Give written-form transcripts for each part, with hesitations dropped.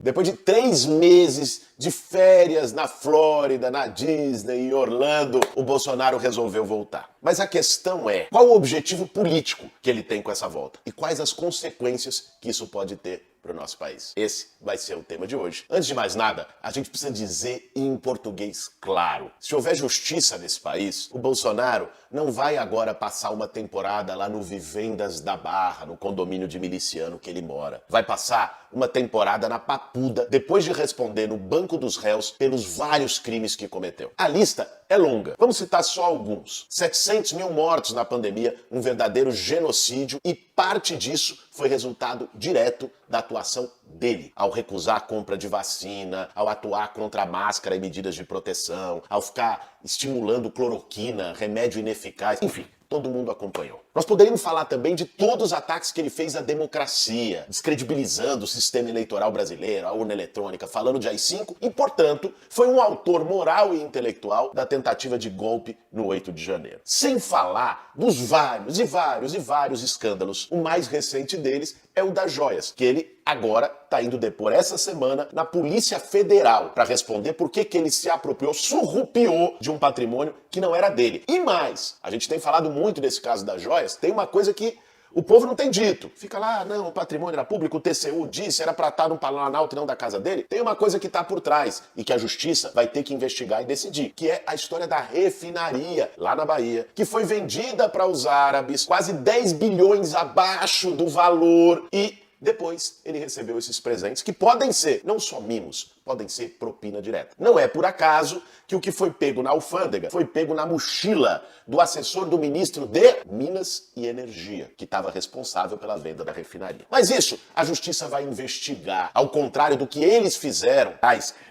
Depois de 3 meses de férias na Flórida, na Disney, em Orlando, o Bolsonaro resolveu voltar. Mas a questão é, qual o objetivo político que ele tem com essa volta? E quais as consequências que isso pode ter para o nosso país? Esse vai ser o tema de hoje. Antes de mais nada, a gente precisa dizer em português claro. Se houver justiça nesse país, o Bolsonaro não vai agora passar uma temporada lá no Vivendas da Barra, no condomínio de miliciano que ele mora. Vai passar uma temporada na Papuda, depois de responder no banco dos réus pelos vários crimes que cometeu. A lista é longa. Vamos citar só alguns. 700 mil mortos na pandemia, um verdadeiro genocídio, e parte disso foi resultado direto da atuação dele, ao recusar a compra de vacina, ao atuar contra a máscara e medidas de proteção, ao ficar estimulando cloroquina, remédio ineficaz, enfim. Todo mundo acompanhou. Nós poderíamos falar também de todos os ataques que ele fez à democracia, descredibilizando o sistema eleitoral brasileiro, a urna eletrônica, falando de AI-5 e, portanto, foi um autor moral e intelectual da tentativa de golpe no 8 de janeiro. Sem falar dos vários escândalos. O mais recente deles é o das joias, que ele agora está indo depor essa semana na Polícia Federal para responder por que ele se apropriou, surrupiou de um patrimônio que não era dele. E mais, a gente tem falado muito desse caso das joias, tem uma coisa que o povo não tem dito. Fica lá, não, o patrimônio era público, o TCU disse, era para estar no Planalto e não da casa dele. Tem uma coisa que está por trás e que a justiça vai ter que investigar e decidir, que é a história da refinaria lá na Bahia, que foi vendida para os árabes, quase 10 bilhões abaixo do valor, e depois ele recebeu esses presentes que podem ser não só mimos, podem ser propina direta. Não é por acaso que o que foi pego na alfândega foi pego na mochila do assessor do ministro de Minas e Energia, que estava responsável pela venda da refinaria. Mas isso a justiça vai investigar, ao contrário do que eles fizeram,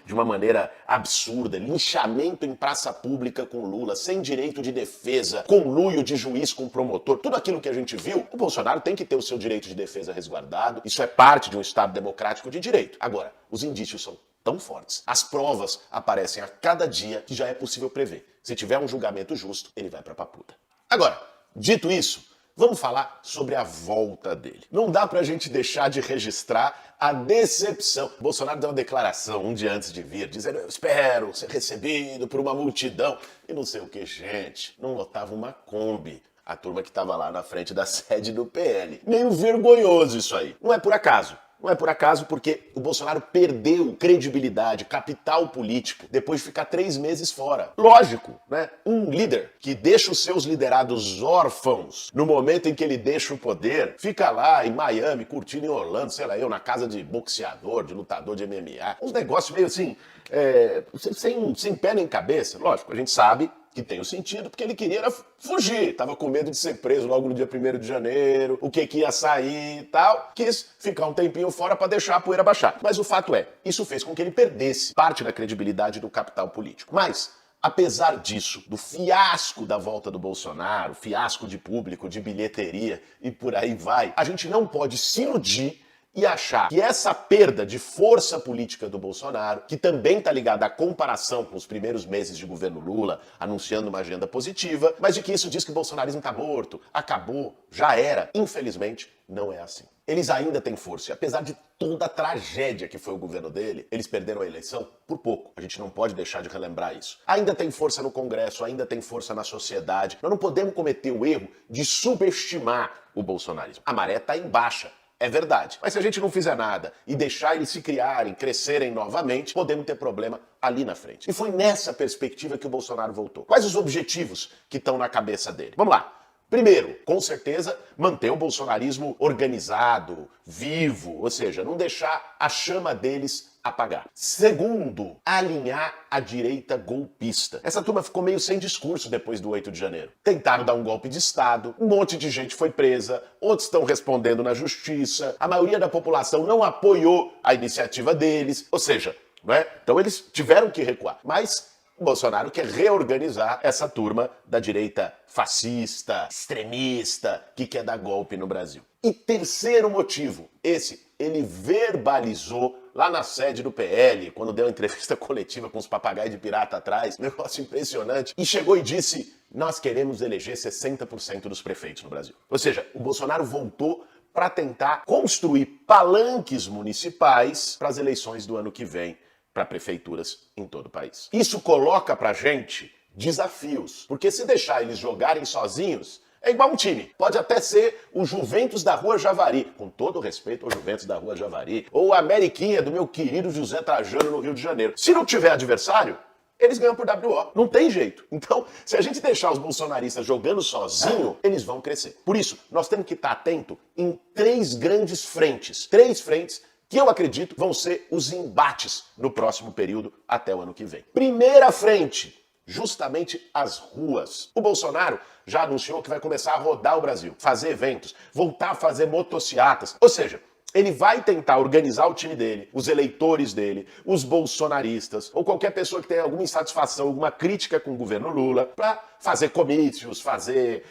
de uma maneira absurda, linchamento em praça pública com Lula, sem direito de defesa, conluio de juiz com promotor, tudo aquilo que a gente viu. O Bolsonaro tem que ter o seu direito de defesa resguardado, isso é parte de um Estado democrático de direito. Agora, os indícios são tão fortes, as provas aparecem a cada dia, que já é possível prever. Se tiver um julgamento justo, ele vai pra Papuda. Agora, dito isso, vamos falar sobre a volta dele. Não dá pra gente deixar de registrar a decepção. Bolsonaro deu uma declaração um dia antes de vir, dizendo: eu espero ser recebido por uma multidão. E não sei o que, gente, não lotava uma Kombi a turma que estava lá na frente da sede do PL. Meio vergonhoso isso aí. Não é por acaso. Não é por acaso, porque o Bolsonaro perdeu credibilidade, capital político, depois de ficar 3 meses fora. Lógico, né? Um líder que deixa os seus liderados órfãos no momento em que ele deixa o poder, fica lá em Miami, curtindo em Orlando, sei lá eu, na casa de boxeador, de lutador de MMA. Uns negócios meio assim, sem pé nem cabeça. Lógico, a gente sabe que tem o sentido, porque ele queria era fugir, tava com medo de ser preso logo no dia 1º de janeiro, o que ia sair e tal, quis ficar um tempinho fora para deixar a poeira baixar. Mas o fato é, isso fez com que ele perdesse parte da credibilidade do capital político. Mas, apesar disso, do fiasco da volta do Bolsonaro, fiasco de público, de bilheteria e por aí vai, a gente não pode se iludir e achar que essa perda de força política do Bolsonaro, que também está ligada à comparação com os primeiros meses de governo Lula, anunciando uma agenda positiva, mas de que isso diz que o bolsonarismo está morto, acabou, já era. Infelizmente, não é assim. Eles ainda têm força, e apesar de toda a tragédia que foi o governo dele, eles perderam a eleição por pouco. A gente não pode deixar de relembrar isso. Ainda tem força no Congresso, ainda tem força na sociedade. Nós não podemos cometer o erro de subestimar o bolsonarismo. A maré está em baixa. É verdade. Mas se a gente não fizer nada e deixar eles se criarem, crescerem novamente, podemos ter problema ali na frente. E foi nessa perspectiva que o Bolsonaro voltou. Quais os objetivos que estão na cabeça dele? Vamos lá. Primeiro, com certeza, manter o bolsonarismo organizado, vivo, ou seja, não deixar a chama deles apagar. Segundo, alinhar a direita golpista. Essa turma ficou meio sem discurso depois do 8 de janeiro. Tentaram dar um golpe de Estado, um monte de gente foi presa, outros estão respondendo na justiça, a maioria da população não apoiou a iniciativa deles, ou seja, não é? Então eles tiveram que recuar. Mas o Bolsonaro quer reorganizar essa turma da direita fascista, extremista, que quer dar golpe no Brasil. E terceiro motivo, ele verbalizou lá na sede do PL, quando deu uma entrevista coletiva com os papagaios de pirata atrás, negócio impressionante, e chegou e disse: nós queremos eleger 60% dos prefeitos no Brasil. Ou seja, o Bolsonaro voltou para tentar construir palanques municipais para as eleições do ano que vem, para prefeituras em todo o país. Isso coloca para a gente desafios, porque se deixar eles jogarem sozinhos, é igual um time. Pode até ser o Juventus da Rua Javari, com todo o respeito ao Juventus da Rua Javari, ou a Ameriquinha do meu querido José Trajano no Rio de Janeiro. Se não tiver adversário, eles ganham por WO. Não tem jeito. Então, se a gente deixar os bolsonaristas jogando sozinho, eles vão crescer. Por isso, nós temos que estar atento em três grandes frentes. Três frentes que eu acredito vão ser os embates no próximo período até o ano que vem. Primeira frente, justamente as ruas. O Bolsonaro já anunciou que vai começar a rodar o Brasil, fazer eventos, voltar a fazer motociatas. Ou seja, ele vai tentar organizar o time dele, os eleitores dele, os bolsonaristas, ou qualquer pessoa que tenha alguma insatisfação, alguma crítica com o governo Lula, para fazer comícios, fazer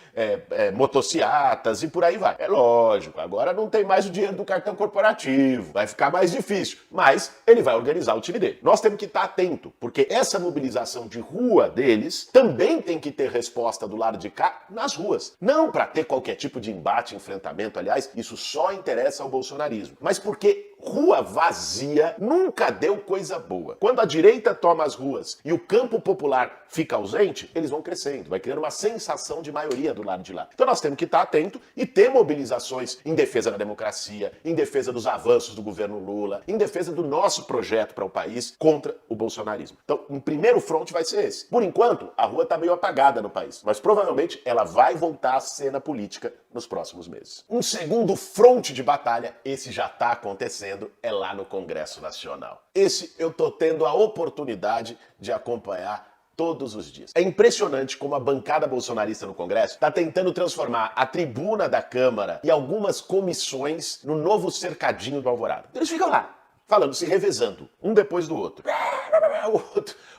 motociatas e por aí vai. É lógico, agora não tem mais o dinheiro do cartão corporativo, vai ficar mais difícil, mas ele vai organizar o time dele. Nós temos que estar atento, porque essa mobilização de rua deles também tem que ter resposta do lado de cá nas ruas. Não para ter qualquer tipo de embate, enfrentamento, aliás, isso só interessa ao bolsonarismo, mas porque rua vazia nunca deu coisa boa. Quando a direita toma as ruas e o campo popular fica ausente, eles vão crescendo, vai criando uma sensação de maioria do lado de lá. Então nós temos que estar atento e ter mobilizações em defesa da democracia, em defesa dos avanços do governo Lula, em defesa do nosso projeto para o país contra o bolsonarismo. Então, o primeiro fronte vai ser esse. Por enquanto, a rua está meio apagada no país, mas provavelmente ela vai voltar à cena política nos próximos meses. Um segundo fronte de batalha, esse já está acontecendo, é lá no Congresso Nacional. Esse eu tô tendo a oportunidade de acompanhar todos os dias. É impressionante como a bancada bolsonarista no Congresso está tentando transformar a tribuna da Câmara e algumas comissões no novo cercadinho do Alvorada. Eles ficam lá, falando, se revezando, um depois do outro.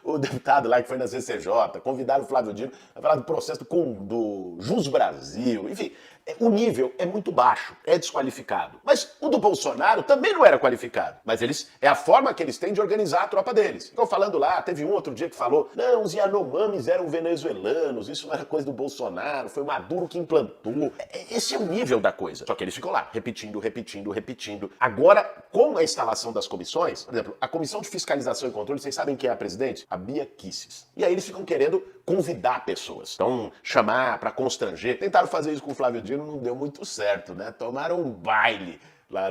O deputado lá que foi na CCJ, convidaram o Flávio Dino a falar do processo do Jus Brasil, enfim. O nível é muito baixo, é desqualificado. Mas o do Bolsonaro também não era qualificado. Mas é a forma que eles têm de organizar a tropa deles. Ficam falando lá, teve um outro dia que falou, não, os Yanomamis eram venezuelanos, isso não era coisa do Bolsonaro, foi o Maduro que implantou. Esse é o nível da coisa. Só que eles ficam lá, repetindo, repetindo, repetindo. Agora, com a instalação das comissões, por exemplo, a Comissão de Fiscalização e Controle, vocês sabem quem é a presidente? A Bia Kicis. E aí eles ficam querendo convidar pessoas. Então, chamar para constranger. Tentaram fazer isso com o Flávio Dino, não deu muito certo, né? Tomaram um baile lá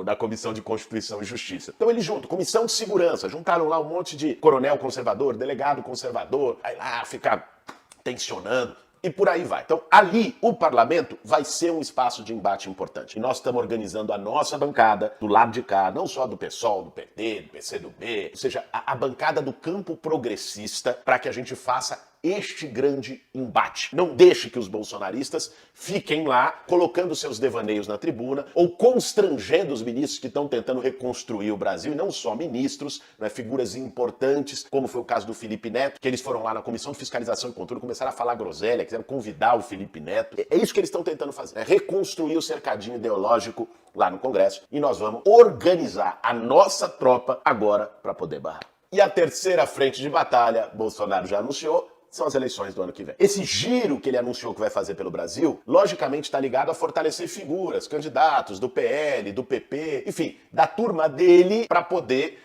na Comissão de Constituição e Justiça. Então eles juntam, Comissão de Segurança, juntaram lá um monte de coronel conservador, delegado conservador, aí lá ficar tensionando. E por aí vai. Então, ali, o parlamento vai ser um espaço de embate importante. E nós estamos organizando a nossa bancada, do lado de cá, não só do PSOL, do PT, do PCdoB, ou seja, a bancada do campo progressista, para que a gente faça este grande embate. Não deixe que os bolsonaristas fiquem lá colocando seus devaneios na tribuna ou constrangendo os ministros que estão tentando reconstruir o Brasil, e não só ministros, né, figuras importantes, como foi o caso do Felipe Neto, que eles foram lá na Comissão de Fiscalização e Controle, começaram a falar groselha, quiseram convidar o Felipe Neto. É isso que eles estão tentando fazer, né? Reconstruir o cercadinho ideológico lá no Congresso, e nós vamos organizar a nossa tropa agora para poder barrar. E a terceira frente de batalha, Bolsonaro já anunciou, são as eleições do ano que vem. Esse giro que ele anunciou que vai fazer pelo Brasil, logicamente está ligado a fortalecer figuras, candidatos do PL, do PP, enfim, da turma dele para poder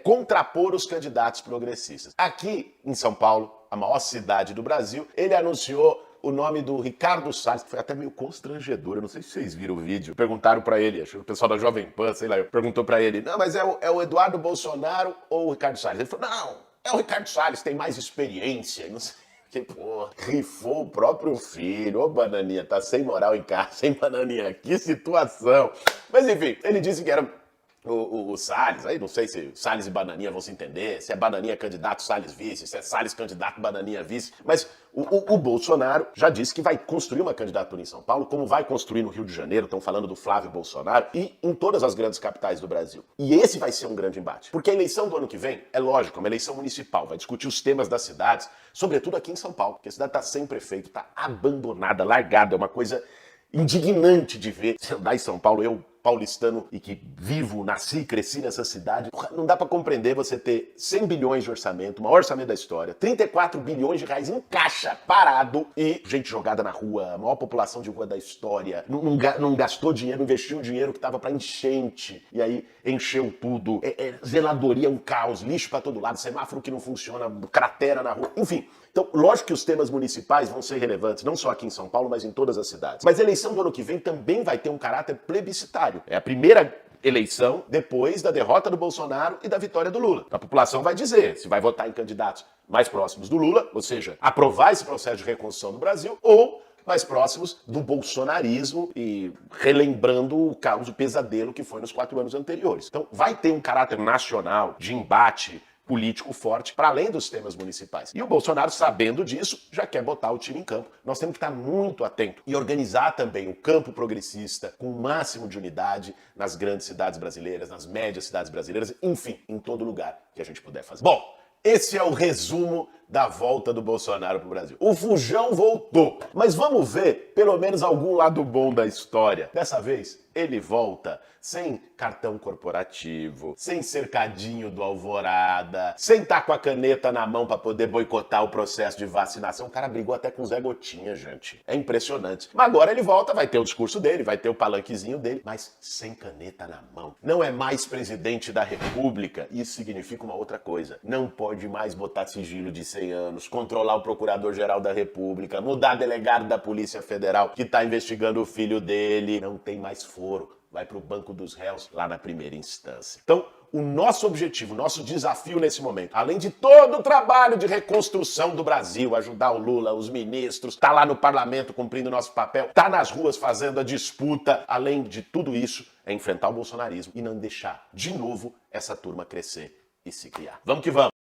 contrapor os candidatos progressistas. Aqui em São Paulo, a maior cidade do Brasil, ele anunciou o nome do Ricardo Salles, que foi até meio constrangedor, eu não sei se vocês viram o vídeo, perguntaram pra ele, acho que o pessoal da Jovem Pan, sei lá, perguntou pra ele, não, mas é o Eduardo Bolsonaro ou o Ricardo Salles? Ele falou, não, é o Ricardo Salles, tem mais experiência, não sei. Que porra, rifou o próprio filho. Ô, Bananinha, tá sem moral em casa, hein, Bananinha? Que situação. Mas enfim, ele disse que era o Salles, aí não sei se Salles e Bananinha vão se entender, se é Bananinha candidato, Salles vice, se é Salles candidato, Bananinha vice, mas o Bolsonaro já disse que vai construir uma candidatura em São Paulo, como vai construir no Rio de Janeiro, estão falando do Flávio Bolsonaro, e em todas as grandes capitais do Brasil. E esse vai ser um grande embate, porque a eleição do ano que vem, é lógico, é uma eleição municipal, vai discutir os temas das cidades, sobretudo aqui em São Paulo, porque a cidade está sem prefeito, está abandonada, largada, é uma coisa indignante de ver. Se andar em São Paulo, eu paulistano e que vivo, nasci e cresci nessa cidade, não dá pra compreender você ter 100 bilhões de orçamento, o maior orçamento da história, 34 bilhões de reais em caixa, parado, e gente jogada na rua, a maior população de rua da história, não gastou dinheiro, investiu um dinheiro que tava pra enchente, e aí encheu tudo, zeladoria um caos, lixo pra todo lado, semáforo que não funciona, cratera na rua, enfim. Então, lógico que os temas municipais vão ser relevantes, não só aqui em São Paulo, mas em todas as cidades. Mas a eleição do ano que vem também vai ter um caráter plebiscitário. É a primeira eleição depois da derrota do Bolsonaro e da vitória do Lula. A população vai dizer se vai votar em candidatos mais próximos do Lula, ou seja, aprovar esse processo de reconstrução do Brasil, ou mais próximos do bolsonarismo e relembrando o caos, o pesadelo que foi nos 4 anos anteriores. Então, vai ter um caráter nacional de embate político forte, para além dos temas municipais. E o Bolsonaro, sabendo disso, já quer botar o time em campo. Nós temos que estar muito atento e organizar também o campo progressista com o máximo de unidade nas grandes cidades brasileiras, nas médias cidades brasileiras, enfim, em todo lugar que a gente puder fazer. Bom, esse é o resumo da volta do Bolsonaro pro Brasil. O Fujão voltou, mas vamos ver pelo menos algum lado bom da história. Dessa vez, ele volta sem cartão corporativo, sem cercadinho do Alvorada, sem estar com a caneta na mão para poder boicotar o processo de vacinação. O cara brigou até com o Zé Gotinha, gente. É impressionante. Mas agora ele volta, vai ter o discurso dele, vai ter o palanquezinho dele, mas sem caneta na mão. Não é mais presidente da República. Isso significa uma outra coisa. Não pode mais botar sigilo de 100 anos, controlar o Procurador-Geral da República, mudar delegado da Polícia Federal que tá investigando o filho dele. Não tem mais foro. Vai pro banco dos réus lá na primeira instância. Então, o nosso objetivo, o nosso desafio nesse momento, além de todo o trabalho de reconstrução do Brasil, ajudar o Lula, os ministros, tá lá no parlamento cumprindo o nosso papel, tá nas ruas fazendo a disputa, além de tudo isso, é enfrentar o bolsonarismo e não deixar de novo essa turma crescer e se criar. Vamos que vamos!